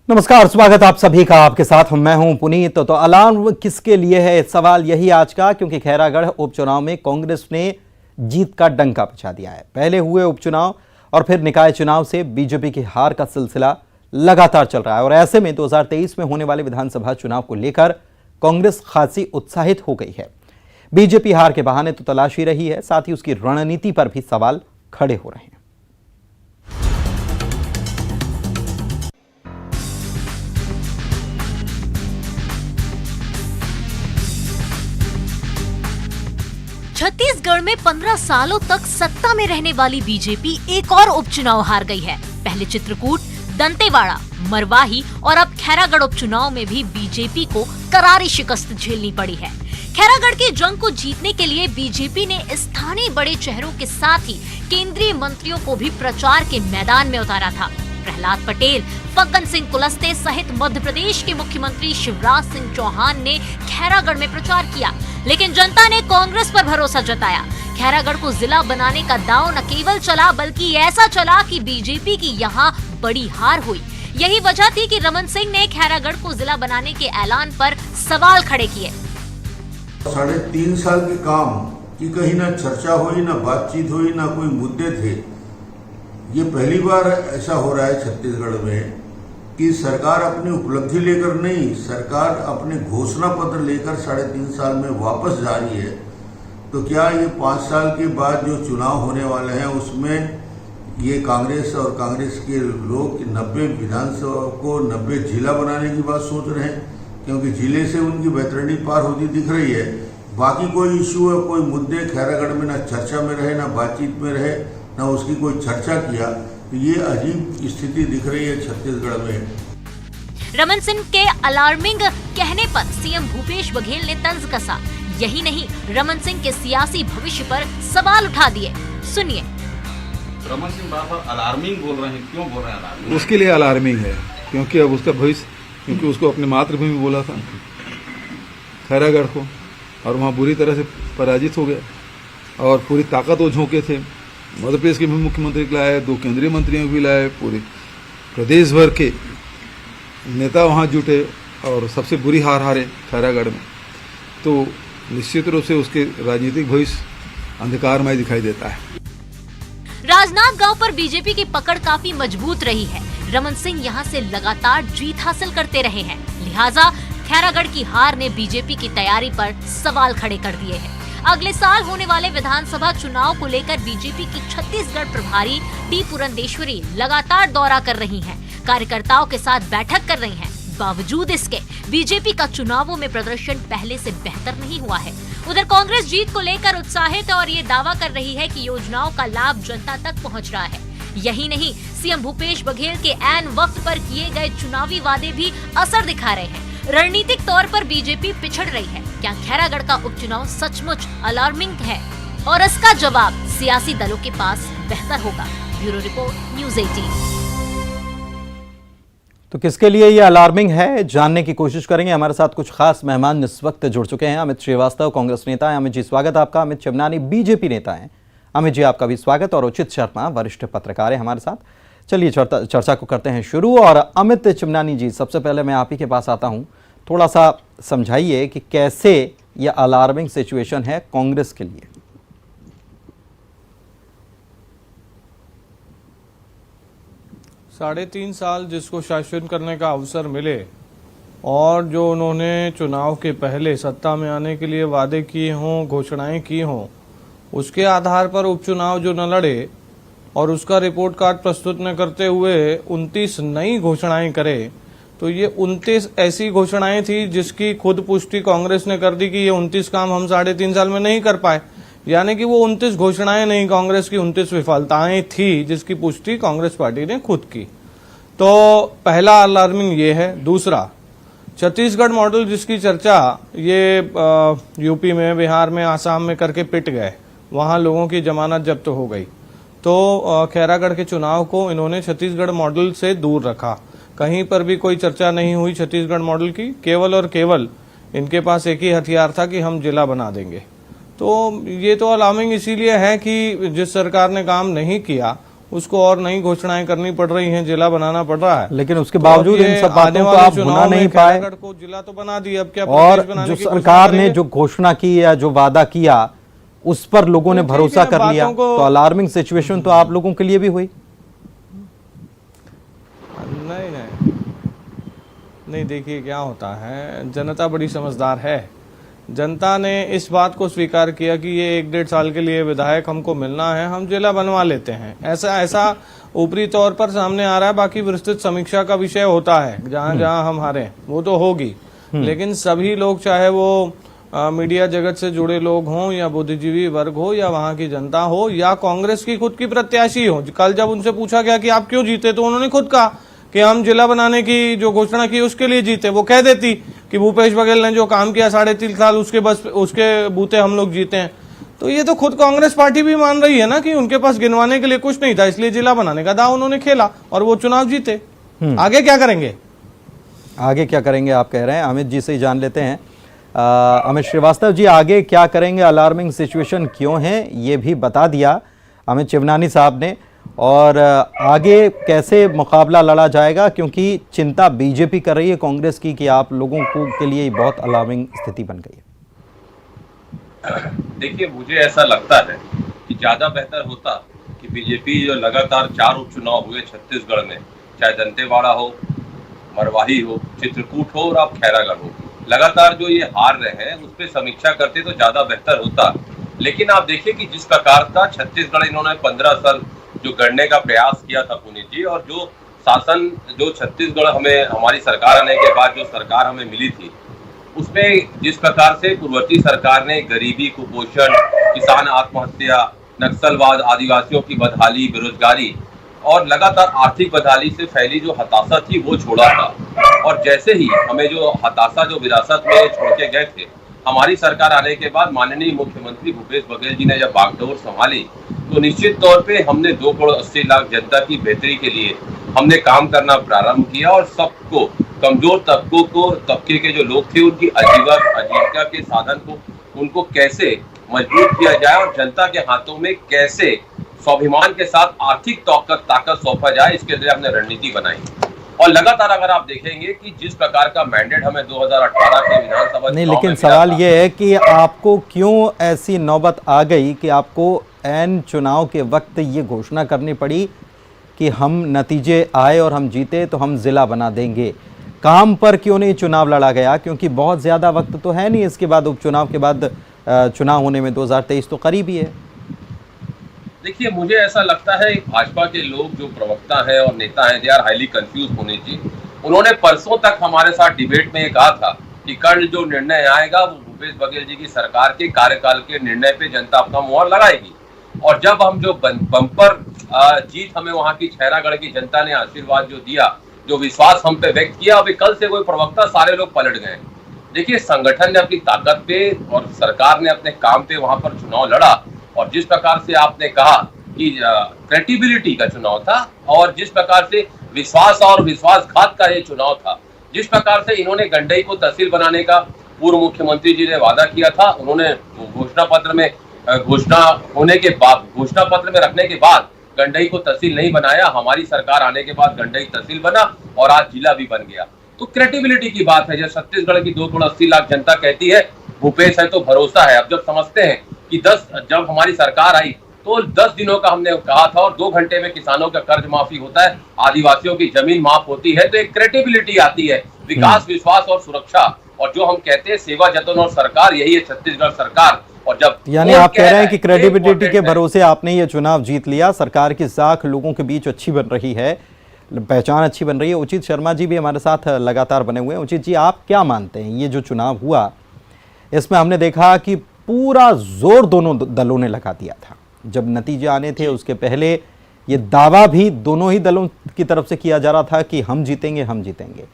नमस्कार, स्वागत आप सभी का। आपके साथ मैं हूं पुनीत। तो अलार्म किसके लिए है, सवाल यही आज का, क्योंकि खैरागढ़ उपचुनाव में कांग्रेस ने जीत का डंका बजा दिया है। पहले हुए उपचुनाव और फिर निकाय चुनाव से बीजेपी की हार का सिलसिला लगातार चल रहा है और ऐसे में 2023 में होने वाले विधानसभा चुनाव को लेकर कांग्रेस खासी उत्साहित हो गई है। बीजेपी हार के बहाने तो तलाशी रही है, साथ ही उसकी रणनीति पर भी सवाल खड़े हो रहे हैं। छत्तीसगढ़ में 15 सालों तक सत्ता में रहने वाली बीजेपी एक और उपचुनाव हार गई है। पहले चित्रकूट, दंतेवाड़ा, मरवाही और अब खैरागढ़ उपचुनाव में भी बीजेपी को करारी शिकस्त झेलनी पड़ी है। खैरागढ़ की जंग को जीतने के लिए बीजेपी ने स्थानीय बड़े चेहरों के साथ ही केंद्रीय मंत्रियों को भी प्रचार के मैदान में उतारा था। प्रहलाद पटेल, फग्गन सिंह कुलस्ते सहित मध्य प्रदेश के मुख्यमंत्री शिवराज सिंह चौहान ने खैरागढ़ में प्रचार किया, लेकिन जनता ने कांग्रेस पर भरोसा जताया। खैरागढ़ को जिला बनाने का दांव न केवल चला बल्कि ऐसा चला कि बीजेपी की यहां बड़ी हार हुई। यही वजह थी कि रमन सिंह ने खैरागढ़ को जिला बनाने के ऐलान पर सवाल खड़े किए। 3.5 साल के काम की कहीं ना चर्चा हुई, ना बातचीत हुई, ना कोई मुद्दे थे। ये पहली बार ऐसा हो रहा है छत्तीसगढ़ में कि सरकार अपनी उपलब्धि लेकर नहीं, सरकार अपने घोषणा पत्र लेकर 3.5 साल में वापस जा रही है। तो क्या ये 5 साल के बाद जो चुनाव होने वाले हैं उसमें ये कांग्रेस और कांग्रेस के लोग 90 विधानसभा को 90 जिला बनाने की बात सोच रहे हैं? क्योंकि जिले से उनकी बैतरणी पार होती दिख रही है। बाकी कोई इश्यू है, कोई मुद्दे खैरागढ़ में ना चर्चा में रहे, ना बातचीत में रहे, ना उसकी कोई चर्चा किया। तो ये अजीब स्थिति दिख रही है छत्तीसगढ़ में। रमन सिंह के अलार्मिंग कहने पर सीएम भूपेश बघेल ने तंज कसा। यही नहीं, रमन सिंह के सियासी भविष्य पर सवाल उठा दिए। सुनिए। रमन सिंह बार अलार्मिंग बोल रहे हैं, क्यों बोल रहे हैं अलार्मिंग? उसके लिए अलार्मिंग है क्योंकि अब उसका भविष्य, क्योंकि उसको अपनी मातृभूमि बोला था खैरागढ़ को, और वहाँ बुरी तरह से पराजित हो गया और पूरी ताकत वो झोंके थे। मध्य प्रदेश के भी मुख्यमंत्री को लाए, 2 केंद्रीय मंत्रियों को भी लाए, पूरे प्रदेश भर के नेता वहाँ जुटे और सबसे बुरी हार हारे खैरागढ़ में। तो निश्चित रूप से उसके राजनीतिक भविष्य अंधकारमय दिखाई देता है। राजनांदगांव पर बीजेपी की पकड़ काफी मजबूत रही है। रमन सिंह यहां से लगातार जीत हासिल करते रहे हैं, लिहाजा खैरागढ़ की हार ने बीजेपी की तैयारी पर सवाल खड़े कर दिए हैं। अगले साल होने वाले विधानसभा चुनाव को लेकर बीजेपी की छत्तीसगढ़ प्रभारी डी पुरंदेश्वरी लगातार दौरा कर रही हैं, कार्यकर्ताओं के साथ बैठक कर रही हैं। बावजूद इसके बीजेपी का चुनावों में प्रदर्शन पहले से बेहतर नहीं हुआ है। उधर कांग्रेस जीत को लेकर उत्साहित है और ये दावा कर रही है कि योजनाओं का लाभ जनता तक पहुंच रहा है। यही नहीं, सीएम भूपेश बघेल के ऐन वक्त पर किए गए चुनावी वादे भी असर दिखा रहे हैं। रणनीतिक तौर पर बीजेपी पिछड़ रही है। क्या खैरागढ़ का उपचुनाव सचमुच अलार्मिंग है? और इसका जवाब सियासी दलों के पास बेहतर होगा। Bureau report, news 18। तो किसके लिए ये अलार्मिंग है, जानने की कोशिश करेंगे। हमारे साथ कुछ खास मेहमान इस वक्त जुड़ चुके हैं। अमित श्रीवास्तव कांग्रेस नेता हैं। अमित जी, स्वागत आपका। अमित चिमनानी बीजेपी नेता हैं। अमित जी, आपका भी स्वागत। और उचित शर्मा वरिष्ठ पत्रकार है हमारे साथ। चलिए चर्चा को करते हैं शुरू। और अमित चिमनानी जी, सबसे पहले मैं आप ही के पास आता हूँ, थोड़ा सा समझाइए कि कैसे यह अलार्मिंग सिचुएशन है कांग्रेस के लिए। 3.5 साल जिसको शासन करने का अवसर मिले और जो उन्होंने चुनाव के पहले सत्ता में आने के लिए वादे किए हों, घोषणाएं की हों, उसके आधार पर उपचुनाव जो न लड़े और उसका रिपोर्ट कार्ड प्रस्तुत न करते हुए 29 नई घोषणाएं करे, तो ये 29 ऐसी घोषणाएं थी जिसकी खुद पुष्टि कांग्रेस ने कर दी कि ये 29 काम हम 3.5 साल में नहीं कर पाए। यानी कि वो 29 घोषणाएं नहीं, कांग्रेस की 29 विफलताएं थी जिसकी पुष्टि कांग्रेस पार्टी ने खुद की। तो पहला अलार्मिंग ये है। दूसरा, छत्तीसगढ़ मॉडल जिसकी चर्चा ये यूपी में, बिहार में, आसाम में करके पिट गए, वहां लोगों की जमानत जब्त हो गई। तो खैरागढ़ के चुनाव को इन्होंने छत्तीसगढ़ मॉडल से दूर रखा। कहीं पर भी कोई चर्चा नहीं हुई छत्तीसगढ़ मॉडल की। केवल और केवल इनके पास एक ही हथियार था कि हम जिला बना देंगे। तो ये तो अलार्मिंग इसीलिए है कि जिस सरकार ने काम नहीं किया उसको और नई घोषणाएं करनी पड़ रही हैं, जिला बनाना पड़ रहा है। लेकिन उसके तो बावजूद अब इन ये सब आने बातों को वाले आप चुनाव भुना में नहीं पाए, खैरागढ़ को जिला तो बना दिया, अब क्या और प्रदेश बनाने जो की घोषणा सरकार ने करेंगे? जो घोषणा की या जो वादा किया उस पर लोगों ने ठीक भरोसा है, कर लिया, बातों को- तो अलार्मिंग सिचुएशन तो आप लोगों के लिए भी हुई। नहीं नहीं नहीं, देखिए क्या होता है, जनता बड़ी समझदार है। जनता ने इस बात को स्वीकार किया कि ये 1-1.5 साल के लिए विधायक हमको मिलना है, हम जिला बनवा लेते हैं। ऐसा ऊपरी तौर पर सामने आ रहा है। बाकी विस्तृत समीक्षा का विषय होता है, जहां जहां हम हारे वो तो होगी, लेकिन सभी लोग, चाहे वो मीडिया जगत से जुड़े लोग हों या बुद्धिजीवी वर्ग हो या वहां की जनता हो या कांग्रेस की खुद की प्रत्याशी हो, कल जब उनसे पूछा गया कि आप क्यों जीते, तो उन्होंने खुद कहा कि हम जिला बनाने की जो घोषणा की उसके लिए जीते। वो कह देती कि भूपेश बघेल ने जो काम किया 3.5 साल, उसके बूते हम लोग जीते हैं। तो ये तो खुद कांग्रेस पार्टी भी मान रही है ना कि उनके पास गिनवाने के लिए कुछ नहीं था, इसलिए जिला बनाने का दाव उन्होंने खेला और वो चुनाव जीते। आगे क्या करेंगे? आगे क्या करेंगे आप कह रहे हैं, अमित जी से ही जान लेते हैं। अमित श्रीवास्तव जी, आगे क्या करेंगे, अलार्मिंग सिचुएशन क्यों है ये भी बता दिया अमित चिवनानी साहब ने, और आगे कैसे मुकाबला लड़ा जाएगा, क्योंकि चिंता बीजेपी कर रही है कांग्रेस की कि आप लोगों को के लिए बहुत अलार्मिंग स्थिति बन गई है। देखिए, मुझे ऐसा लगता है कि ज्यादा बेहतर होता कि बीजेपी जो लगातार 4 उपचुनाव हुए छत्तीसगढ़ में, चाहे दंतेवाड़ा हो, मरवाही हो, चित्रकूट हो और अब खैरागढ़ हो, लगातार जो ये हार रहे हैं उस पर समीक्षा करते तो ज्यादा बेहतर होता। लेकिन आप देखिए कि जिस प्रकार का छत्तीसगढ़ इन्होंने 15 साल जो गढ़ने का प्रयास किया था पुनीत जी, और जो शासन जो छत्तीसगढ़ हमें हमारी सरकार आने के बाद जो सरकार हमें मिली थी, उसमें जिस प्रकार से पूर्ववर्ती सरकार ने गरीबी, कुपोषण, किसान आत्महत्या, नक्सलवाद, आदिवासियों की बदहाली, बेरोजगारी और लगातार आर्थिक बदहाली से फैली जो हताशा थी वो छोड़ा था। और जैसे ही हमें जो हताशा जो विरासत में छोड़ के गए थे, हमारी सरकार आने के बाद माननीय मुख्यमंत्री भूपेश बघेल जी ने जब बागडोर संभाली, तो निश्चित तौर पे हमने 2,80,00,000 जनता की बेहतरी के लिए हमने काम करना प्रारंभ किया और सबको, कमजोर तबके के जो लोग थे उनकी आजीविका के साधन को उनको कैसे मजबूत किया जाए और जनता के हाथों में कैसे स्वाभिमान के साथ आर्थिक ताकत सौंपा जाए, इसके लिए हमने रणनीति बनाई। और लगातार अगर आप देखेंगे कि जिस प्रकार का मैंडेट हमें 2018 के विधानसभा नहीं, लेकिन सवाल ये है कि आपको क्यों ऐसी नौबत आ गई कि आपको ऐन चुनाव के वक्त ये घोषणा करनी पड़ी कि हम नतीजे आए और हम जीते तो हम जिला बना देंगे। काम पर क्यों नहीं चुनाव लड़ा गया, क्योंकि बहुत ज़्यादा वक्त तो है नहीं इसके बाद, उपचुनाव के बाद चुनाव होने में 2023 तो करीब ही है। देखिए, मुझे ऐसा लगता है भाजपा के लोग जो प्रवक्ता हैं और नेता हैं, दे आर हाईली कंफ्यूज होने जी। उन्होंने परसों तक हमारे साथ डिबेट में ये कहा था कि कल जो निर्णय आएगा वो भूपेश बघेल जी की सरकार के कार्यकाल के निर्णय पे जनता अपना मुहर लगाएगी। और जब हम जो बम्पर जीत हमें वहां की खैरागढ़ की जनता ने आशीर्वाद जो दिया, जो विश्वास हम पे व्यक्त किया, अभी कल से कोई प्रवक्ता सारे लोग पलट गए। देखिए, संगठन ने अपनी ताकत पे और सरकार ने अपने काम पे वहां पर चुनाव लड़ा, और जिस प्रकार से आपने कहा कि क्रेडिबिलिटी का चुनाव था और जिस प्रकार से विश्वास और विश्वासघात का ये चुनाव था, जिस प्रकार से इन्होंने गंडई को तहसील बनाने का पूर्व मुख्यमंत्री जी ने वादा किया था, उन्होंने घोषणा पत्र में घोषणा पत्र में रखने के बाद गंडई को तहसील नहीं बनाया। हमारी सरकार आने के बाद गंडई तहसील बना और आज जिला भी बन गया। तो क्रेडिबिलिटी की बात है। जब छत्तीसगढ़ की 2,80,00,000 जनता कहती है भूपेश है तो भरोसा है। अब जब समझते हैं कि जब हमारी सरकार आई तो 10 दिनों का हमने कहा था और 2 घंटे में किसानों का कर्ज माफी होता है, आदिवासियों की जमीन माफ होती है, तो एक क्रेडिबिलिटी आती है, विकास, विश्वास और सुरक्षा। और जो हम कहते हैं सेवा, जतन और सरकार, यही है छत्तीसगढ़ सरकार। और जब यानी आप कह रहे हैं कि क्रेडिबिलिटी के भरोसे आपने ये चुनाव जीत लिया, सरकार की साख लोगों के बीच अच्छी बन रही है, पहचान अच्छी बन रही है। उचित शर्मा जी भी हमारे साथ लगातार बने हुए हैं। उचित जी, आप क्या मानते हैं, ये जो चुनाव हुआ इसमें हमने देखा कि पूरा जोर दोनों दलों ने लगा दिया था। जब नतीजे आने थे उसके पहले ये दावा भी दोनों ही दलों की तरफ से किया जा रहा था कि हम जीतेंगे, हम जीतेंगे।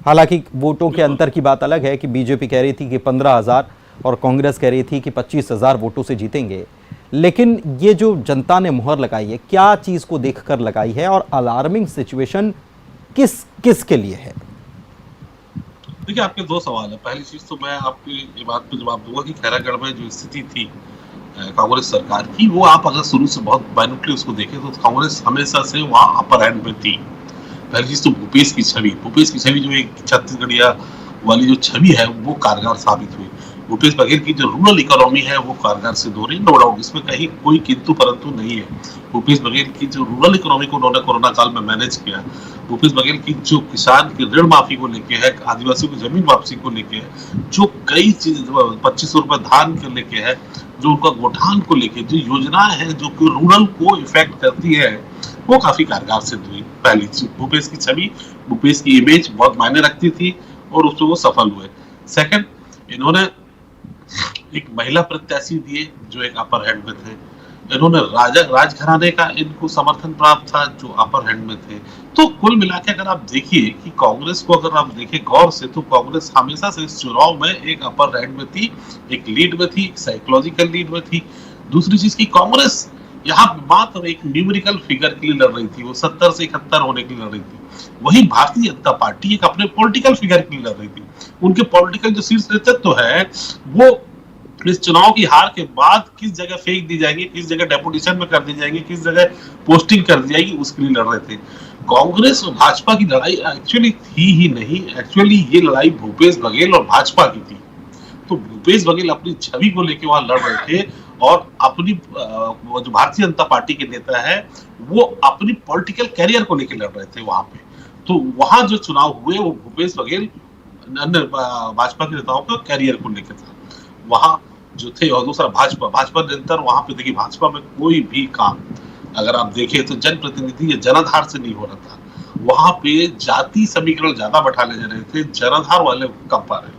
हालांकि वोटों के अंतर की बात अलग है कि बीजेपी कह रही थी कि 15,000 और कांग्रेस कह रही थी कि 25,000 वोटों से जीतेंगे। लेकिन ये जो जनता ने मुहर लगाई है, क्या चीज़ को देखकर लगाई है और अलार्मिंग सिचुएशन किस के लिए है? देखिए, आपके 2 सवाल है। पहली चीज तो मैं आपकी ये बात पे जवाब दूंगा कि खैरागढ़ में जो स्थिति थी, कांग्रेस सरकार की, वो आप अगर शुरू से बहुत माइन्यूटली उसको देखें तो कांग्रेस हमेशा से वहाँ अपर हैंड में थी। पहली चीज तो भूपेश की छवि जो एक छत्तीसगढ़िया वाली जो छवि है वो कारगर साबित हुई। भूपेश बघेल की जो रूरल इकोनॉमी है वो कारगर सिद्ध हो रही, नो डाउट, इसमें कहीं कोई किंतु परंतु नहीं है। भूपेश बघेल की जो रूरल इकोनॉमी को उन्होंने कोरोना काल में मैनेज किया, भूपेश बघेल की जो किसान की ऋण माफी को लेके है, आदिवासियों की जमीन वापसी को लेके है, जो कई चीज 2500 रुपए धान के लेके है, जो उनका गोठान को लेके जो योजनाएं हैं जो कि रूरल को इफेक्ट करती है, वो काफी कारगर सिद्ध हुई। पहली चीज भूपेश की छवि, भूपेश की इमेज बहुत मायने रखती थी और उसमें वो सफल हुए। सेकंड, इन्होंने एक महिला प्रत्याशी दिए जो एक अपर हैंड में थे, इन्होंने राजघराने का इनको समर्थन प्राप्त था जो अपर हैंड में थे। तो कुल मिला के अगर आप देखिए कि कांग्रेस को अगर आप देखें गौर से, तो कांग्रेस हमेशा से इस चुनाव में एक अपर हैंड में थी, एक लीड में थी, एक साइकोलॉजिकल लीड में थी। दूसरी चीज की कांग्रेस यहाँ मात्र एक न्यूमेरिकल फिगर के लिए लड़ रही थी, वो 70 से 71 होने के लिए लड़ रही थी। वही भारतीय जनता पार्टी एक अपने पॉलिटिकल फिगर के लिए लड़ रही थी। उनके पॉलिटिकल जो शीर्ष नेतृत्व है वो इस चुनाव की हार के बाद किस जगह फेंक दी जाएगी, किस जगह डेपुटेशन में कर दी जाएगी, किस जगह पोस्टिंग कर दी जाएगी, उसके लिए लड़ रहे थे। कांग्रेस और भाजपा की लड़ाई एक्चुअली थी ही नहीं, एक्चुअली ये लड़ाई भूपेश बघेल और भाजपा की थी। तो भूपेश बघेल अपनी छवि को लेकर वहां लड़ रहे थे और अपनी जो भारतीय जनता पार्टी के नेता है वो अपनी पॉलिटिकल कैरियर को लेकर लड़ रहे थे वहां पे। तो वहां जो चुनाव हुए वो भूपेश बघेल अन्य भाजपा के नेताओं का कैरियर को लेकर था वहां जो थे। और दूसरा भाजपा निरंतर वहां पे देखिए, भाजपा में कोई भी काम अगर आप देखें तो जनप्रतिनिधि या जनाधार से नहीं हो रहा था। वहां पे जाति समीकरण ज्यादा बैठाले जा रहे थे, जनाधार वाले कम पा रहे।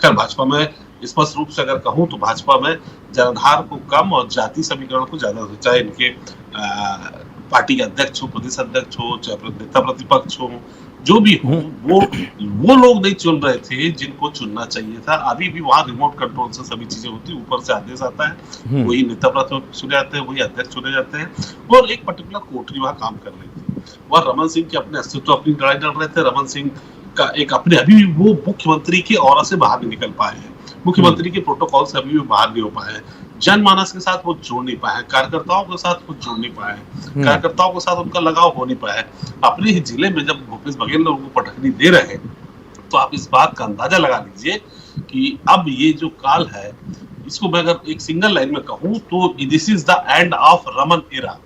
खैर भाजपा में स्पष्ट रूप से अगर कहूं तो भाजपा में जनाधार को कम और जाति समीकरण को ज्यादा, चाहे इनके पार्टी के अध्यक्ष हो, प्रदेश अध्यक्ष हो, चाहे नेता प्रतिपक्ष हो, जो भी हो, वो लोग नहीं चुन रहे थे जिनको चुनना चाहिए था। अभी भी वहां रिमोट कंट्रोल से सभी चीजें होती, ऊपर से आदेश आता है, वही नेता प्रतिपक्ष चुने जाते हैं, वही अध्यक्ष चुने जाते हैं। और एक पर्टिकुलर कोठरी वहां काम कर रही थी, वह रमन सिंह के अपने अस्तित्व अपनी लड़ाई लड़ रहे थे। रमन सिंह का एक अपने अभी भी वो मुख्यमंत्री के औरा से बाहर नहीं निकल पाए हैं, मुख्यमंत्री के प्रोटोकॉल से अभी भी बाहर नहीं हो पाए हैं, जनमानस के साथ वो जोड़ नहीं पाए, कार्यकर्ताओं के साथ वो जोड़ नहीं पाए, कार्यकर्ताओं के साथ उनका लगाव हो नहीं पाया। अपने ही जिले में जब भूपेश बघेल लोगों को पटखनी दे रहे हैं तो आप इस बात का अंदाजा लगा लीजिए कि अब ये जो काल है, इसको मैं अगर एक सिंगल लाइन में कहूं तो this is the end of Raman era.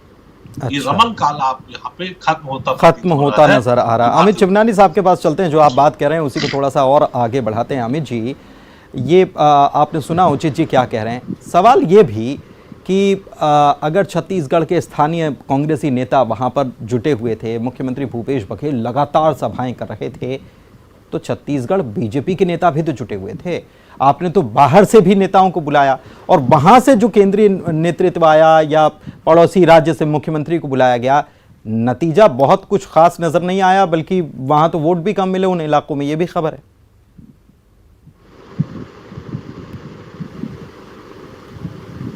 ये रमन काल आप यहाँ पे खत्म होता नजर आ रहा है। अमित चिवनानी साहब के पास चलते हैं, जो आप बात कर रहे हैं उसी को थोड़ा सा और आगे बढ़ाते हैं। अमित जी, ये आपने सुना उचित जी क्या कह रहे हैं। सवाल ये भी कि अगर छत्तीसगढ़ के स्थानीय कांग्रेसी नेता वहाँ पर जुटे हुए थे, मुख्यमंत्री भूपेश बघेल लगातार सभाएं कर रहे थे, तो छत्तीसगढ़ बीजेपी के नेता भी तो जुटे हुए थे। आपने तो बाहर से भी नेताओं को बुलाया और वहाँ से जो केंद्रीय नेतृत्व आया या पड़ोसी राज्य से मुख्यमंत्री को बुलाया गया, नतीजा बहुत कुछ खास नजर नहीं आया, बल्कि वहाँ तो वोट भी कम मिले उन इलाकों में, ये भी खबर है।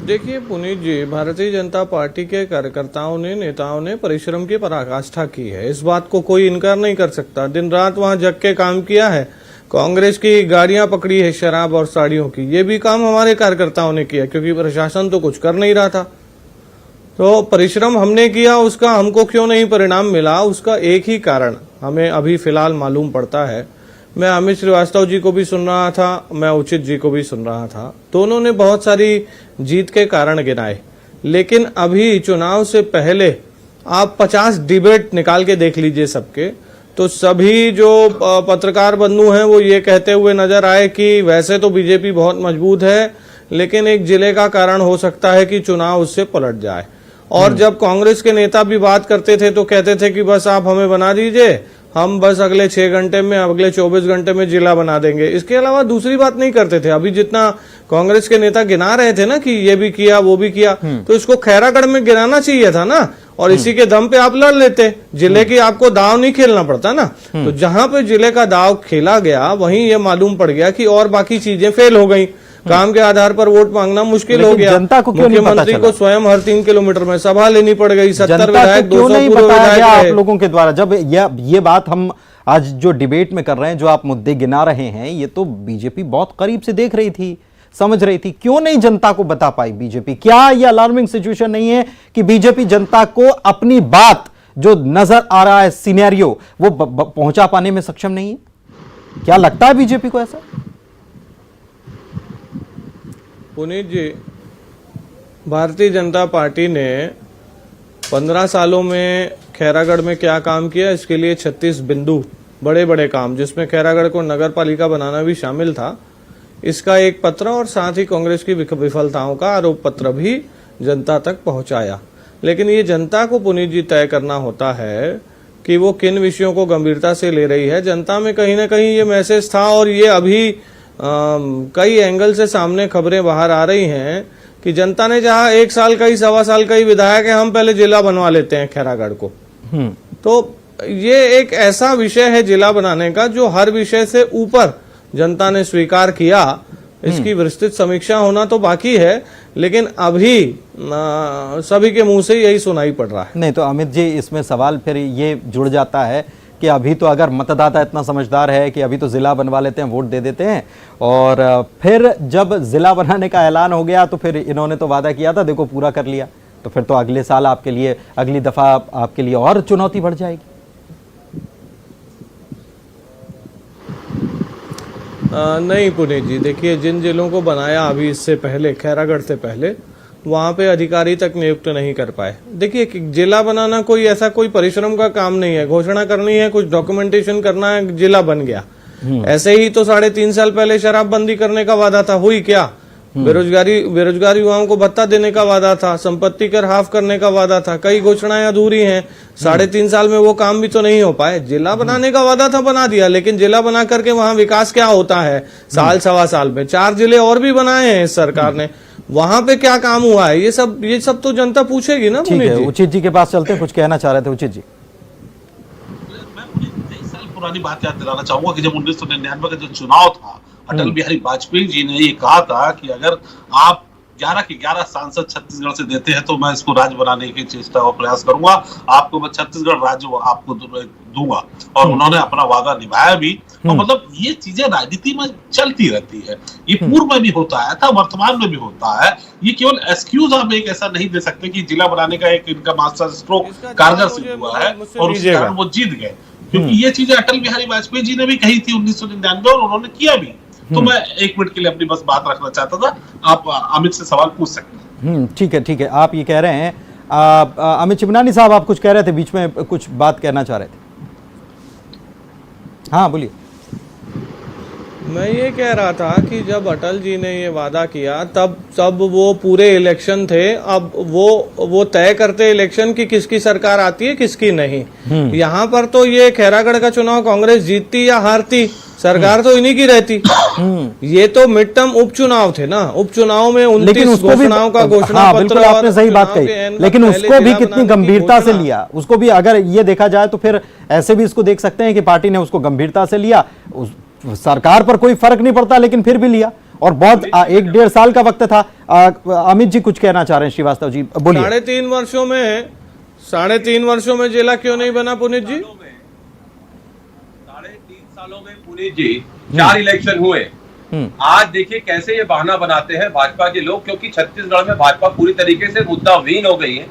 देखिए पुनीत जी, भारतीय जनता पार्टी के कार्यकर्ताओं ने, नेताओं ने परिश्रम की पराकाष्ठा की है, इस बात को कोई इनकार नहीं कर सकता। दिन रात वहां जग के काम किया है। कांग्रेस की गाड़ियां पकड़ी है शराब और साड़ियों की, ये भी काम हमारे कार्यकर्ताओं ने किया, क्योंकि प्रशासन तो कुछ कर नहीं रहा था। तो परिश्रम हमने किया, उसका हमको क्यों नहीं परिणाम मिला, उसका एक ही कारण हमें अभी फिलहाल मालूम पड़ता है। मैं अमित श्रीवास्तव जी को भी सुन रहा था, मैं उचित जी को भी सुन रहा था, दोनों ने बहुत सारी जीत के कारण गिनाए, लेकिन अभी चुनाव से पहले आप 50 डिबेट निकाल के देख लीजिए सबके, तो सभी जो पत्रकार बंधु हैं वो ये कहते हुए नजर आए कि वैसे तो बीजेपी बहुत मजबूत है, लेकिन एक जिले का कारण हो सकता है कि चुनाव उससे पलट जाए। और जब कांग्रेस के नेता भी बात करते थे तो कहते थे कि बस आप हमें बना दीजिए, हम बस अगले 6 घंटे में, अगले 24 घंटे में जिला बना देंगे। इसके अलावा दूसरी बात नहीं करते थे। अभी जितना कांग्रेस के नेता गिना रहे थे ना कि ये भी किया वो भी किया, तो इसको खैरागढ़ में गिनाना चाहिए था ना, और इसी के दम पे आप लड़ लेते। जिले की आपको दाव नहीं खेलना पड़ता ना। तो जहां पे जिले का दाव खेला गया वहीं ये मालूम पड़ गया कि और बाकी चीजें फेल हो गई। काम के आधार पर वोट मांगना मुश्किल हो गया। जनता को क्यों नहीं पता चला? मुख्यमंत्री को स्वयं हर 3 किलोमीटर में सभा लेनी पड़ गई। 70 विधायक, 200 पूर्व विधायक आप रहे। लोगों के द्वारा जब ये बात हम आज जो डिबेट में कर रहे हैं, जो आप मुद्दे गिना रहे हैं, ये तो बीजेपी बहुत करीब से देख रही थी। समझ रही थी, क्यों नहीं जनता को बता पाई बीजेपी? क्या यह अलार्मिंग सिचुएशन नहीं है कि बीजेपी जनता को अपनी बात जो नजर आ रहा है सिनेरियो वो पहुंचा पाने में सक्षम नहीं है? क्या लगता है बीजेपी को ऐसा? पुनीत जी, भारतीय जनता पार्टी ने 15 सालों में खैरागढ़ में क्या काम किया, इसके लिए 36 बिंदु बड़े बड़े काम, जिसमें खैरागढ़ को नगर पालिका बनाना भी शामिल था, इसका एक पत्र और साथ ही कांग्रेस की विफलताओं का आरोप पत्र भी जनता तक पहुंचाया। लेकिन ये जनता को पुनीत जी तय करना होता है कि वो किन विषयों को गंभीरता से ले रही है। जनता में कहीं ना कहीं ये मैसेज था और ये अभी कई एंगल से सामने खबरें बाहर आ रही हैं कि जनता ने जहां 1 साल का ही 1.25 साल का ही विधायक है, हम पहले जिला बनवा लेते हैं खैरागढ़ को। तो ये एक ऐसा विषय है जिला बनाने का जो हर विषय से ऊपर जनता ने स्वीकार किया। इसकी विस्तृत समीक्षा होना तो बाकी है, लेकिन अभी सभी के मुंह से यही सुनाई पड़ रहा है। नहीं तो अमित जी, इसमें सवाल फिर ये जुड़ जाता है कि अभी तो अगर मतदाता इतना समझदार है कि अभी तो जिला बनवा लेते हैं, वोट दे देते हैं, और फिर जब जिला बनाने का ऐलान हो गया तो फिर इन्होंने तो वादा किया था, देखो पूरा कर लिया, तो फिर तो अगले साल आपके लिए, अगली दफा आपके लिए और चुनौती बढ़ जाएगी। नहीं पुनीत जी, देखिए, जिन जिलों को बनाया अभी इससे पहले, खैरागढ़ से पहले, वहां पे अधिकारी तक नियुक्त नहीं कर पाए। देखिए, जिला बनाना कोई ऐसा कोई परिश्रम का काम नहीं है, घोषणा करनी है, कुछ डॉक्यूमेंटेशन करना है, जिला बन गया। ऐसे ही तो 3.5 साल पहले शराबबंदी करने का वादा था, हुई क्या? बेरोजगार युवाओं को भत्ता देने का वादा था, संपत्ति कर हाफ करने का वादा था, कई घोषणाएं अधूरी हैं। 3.5 साल में वो काम भी तो नहीं हो पाए। जिला बनाने का वादा था, बना दिया, लेकिन जिला बना करके वहां विकास क्या होता है? साल 1.25 साल में 4 जिले और भी बनाए हैं इस सरकार ने, वहां पे क्या काम हुआ है? ये सब तो जनता पूछेगी ना। ठीक है, उचित जी के पास चलते हैं, कुछ कहना चाह रहे थे उचित जी। मैं 23 साल पुरानी बात याद दिलाना चाहूंगा कि जब 1999 का जो चुनाव था, अटल बिहारी वाजपेयी जी ने ये कहा था कि अगर आप 11 के 11 सांसद छत्तीसगढ़ से देते हैं तो मैं इसको राज्य बनाने की चेष्टा और प्रयास करूंगा, आपको मैं छत्तीसगढ़ राज्य आपको दूंगा। और उन्होंने अपना वादा निभाया भी। तो मतलब ये चीजें राजनीति में चलती रहती है, ये पूर्व में भी होता है था, वर्तमान में भी होता है। ये केवल एक्सक्यूज आप एक ऐसा नहीं दे सकते कि जिला बनाने का एक इनका मास्टर स्ट्रोक कारगर सिद्ध हुआ है और उस कारण वो जीत गए, क्योंकि ये चीजें अटल बिहारी वाजपेयी जी ने भी कही थी 1999 और उन्होंने किया भी। तो मैं 1 मिनट के लिए अपनी बस बात रखना चाहता था, आप अमित से सवाल पूछ सकते हैं। ठीक है, ठीक है, आप ये कह रहे हैं। अमित चिमनानी साहब, आप कुछ कह रहे थे, बीच में कुछ बात कहना चाह रहे थे। हाँ बोलिए। मैं ये कह रहा था कि जब अटल जी ने ये वादा किया तब वो पूरे इलेक्शन थे, अब वो तय करते इलेक्शन की किसकी सरकार आती है किसकी नहीं। यहाँ पर तो ये खैरागढ़ का चुनाव कांग्रेस जीतती या हारती, सरकार तो इन्हीं की रहती। ये तो मिड टर्म उपचुनाव थे ना, उपचुनाव में 29 घोषणाओं का घोषणा पत्र। आपने सही बात कही, लेकिन उसको भी कितनी गंभीरता से लिया, उसको भी अगर ये देखा जाए तो फिर ऐसे भी इसको देख सकते हैं कि पार्टी ने उसको गंभीरता से लिया। सरकार पर कोई फर्क नहीं पड़ता, लेकिन फिर भी लिया, और बहुत 1-1.5 साल का वक्त था। अमित जी कुछ कहना चाह रहे हैं, श्रीवास्तव जी बोलिए। 3.5 वर्षों में जिला क्यों नहीं बना पुनीत जी? 3.5 सालों में पुनीत जी 4 इलेक्शन हुए। आज देखिए कैसे ये बहाना बनाते हैं भाजपा के लोग, क्योंकि छत्तीसगढ़ में भाजपा पूरी तरीके से मुद्दाविहीन हो गई है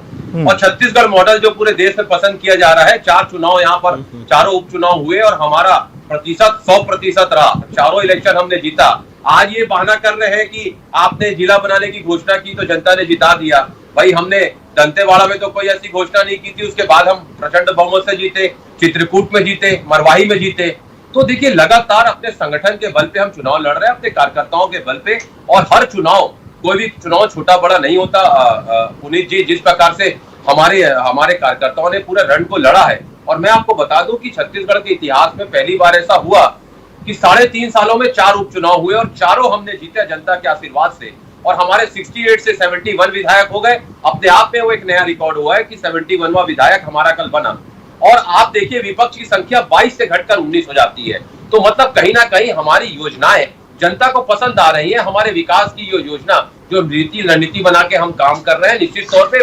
और छत्तीसगढ़ मॉडल जो पूरे देश में पसंद किया जा रहा है। 4 चुनाव यहाँ पर, चारों उपचुनाव हुए और हमारा प्रतिशत 100% रहा, चारों इलेक्शन हमने जीता। आज ये बहाना कर रहे हैं कि आपने जिला बनाने की घोषणा की तो जनता ने जिता दिया। भाई, हमने दंतेवाड़ा में तो कोई ऐसी घोषणा नहीं की थी, उसके बाद हम प्रचंड बहुमत से जीते, चित्रकूट में जीते, मरवाही में जीते। तो देखिए, लगातार अपने संगठन के बल पे हम चुनाव लड़ रहे हैं, अपने कार्यकर्ताओं के बल पे, और हर चुनाव, कोई भी चुनाव छोटा बड़ा नहीं होता। पुनीत जी, जिस प्रकार से हमारे कार्यकर्ताओं ने पूरे रण को लड़ा है, और मैं आपको बता दूं कि छत्तीसगढ़ के इतिहास में पहली बार ऐसा हुआ कि 3.5 सालों में 4 उपचुनाव हुए और चारों हमने जीते जनता के आशीर्वाद से, और हमारे 68 से 71 विधायक हो गए। अपने आप में वो एक नया रिकॉर्ड हुआ है कि 71वां विधायक हमारा कल बना। और आप देखिए, विपक्ष की संख्या 22 से घटकर 19 हो जाती है। तो मतलब कहीं ना कहीं हमारी योजनाएं जनता को पसंद आ रही है। हमारे विकास की योजना, जो रणनीति बना के हम काम कर रहे हैं, निश्चित तौर पे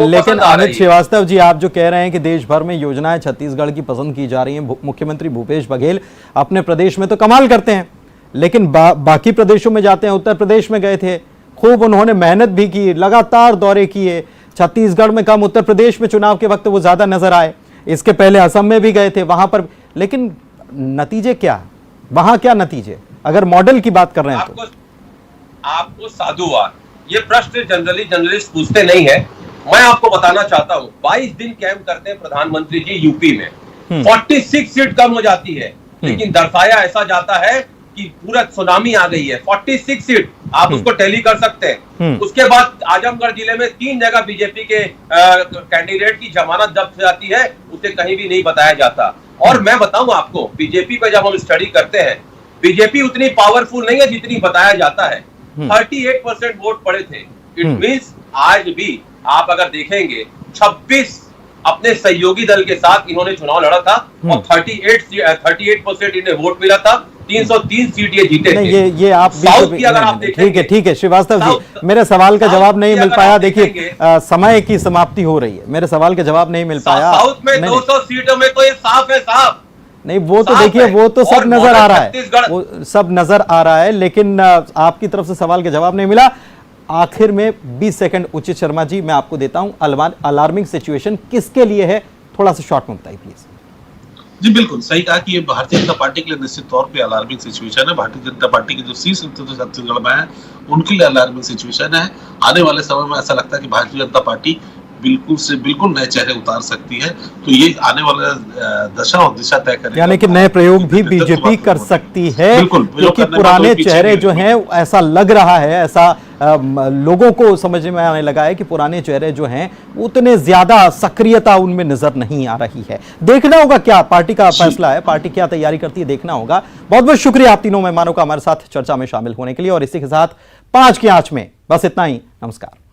लेकिन अमित श्रीवास्तव जी, आप जो कह रहे हैं कि देश भर में योजनाएं छत्तीसगढ़ की पसंद की जा रही हैं, मुख्यमंत्री भूपेश बघेल अपने प्रदेश में तो कमाल करते हैं, लेकिन बाकी प्रदेशों में जाते हैं, उत्तर प्रदेश में गए थे, खूब उन्होंने मेहनत भी की, लगातार दौरे किए। छत्तीसगढ़ में कम, उत्तर प्रदेश में चुनाव के वक्त वो ज्यादा नजर आए। इसके पहले असम में भी गए थे, वहां पर, लेकिन नतीजे क्या, वहां क्या नतीजे, अगर मॉडल की बात कर रहे हैं तो? आपको साधुवाद, ये प्रश्न जनरली जर्नलिस्ट पूछते नहीं है। मैं आपको बताना चाहता हूँ, 22 दिन कैंप करते हैं प्रधानमंत्री जी यूपी में, 46 सीट कम हो जाती है, लेकिन दर्शाया ऐसा जाता है कि पूरा सुनामी आ गई है। 46 सीट आप उसको टैली कर सकते हैं। उसके बाद आजमगढ़ जिले में 3 जगह बीजेपी के कैंडिडेट की जमानत जब्त हो जाती है, उसे कहीं भी नहीं बताया जाता। और मैं बताऊं आपको, बीजेपी पे जब हम स्टडी करते हैं, बीजेपी उतनी पावरफुल नहीं है जितनी बताया जाता है। 38% वोट पड़े थे। इट मींस आज भी आप अगर देखेंगे 26 अपने सहयोगी दल के साथ इन्होंने चुनाव लड़ा था और 38% इन्हें वोट मिला था। 303 सीट ये जीते नहीं, थे। ये आप साउथ की अगर आप देखेंगे, ठीक है श्रीवास्तव जी, मेरे सवाल का जवाब नहीं मिल पाया। देखिए समय की समाप्ति हो रही है, मेरे सवाल का जवाब नहीं मिल पाया। साउथ में 200 सीटों में तो ये साफ है, साफ नहीं, वो तो देखिए, वो तो सब नजर आ रहा है, वो सब नजर आ रहा है, लेकिन आपकी तरफ से सवाल का जवाब नहीं मिला। आखिर में 20 सेकंड उचित शर्मा जी मैं आपको देता हूं, अलार्मिंग सिचुएशन किसके लिए है, थोड़ा सा शॉर्ट में बताइए प्लीज। जी बिल्कुल सही कहा कि ये भारतीय जनता पार्टी के लिए निश्चित तौर पे अलार्मिंग सिचुएशन है। भारतीय जनता पार्टी के जो शीर्ष नेतृत्व छत्तीसगढ़ में है उनके लिए अलार्मिंग सिचुएशन है। आने वाले समय में ऐसा लगता है कि भारतीय जनता पार्टी बिल्कुल से बिल्कुल नए चेहरे उतार सकती है, तो ये आने वाला दशा और दिशा तय करेगा। यानी कि नए प्रयोग भी बीजेपी कर सकती है, क्योंकि पुराने चेहरे जो हैं, ऐसा लग रहा है, ऐसा लोगों को समझ में आने लगा है कि पुराने चेहरे जो हैं उतने ज्यादा सक्रियता उनमें नजर नहीं आ रही है। देखना होगा क्या पार्टी का फैसला है, पार्टी क्या तैयारी करती है, देखना होगा। बहुत बहुत शुक्रिया आप तीनों मेहमानों का हमारे साथ चर्चा में शामिल होने के लिए, और इसी के साथ 5 की आंच में बस इतना ही। नमस्कार।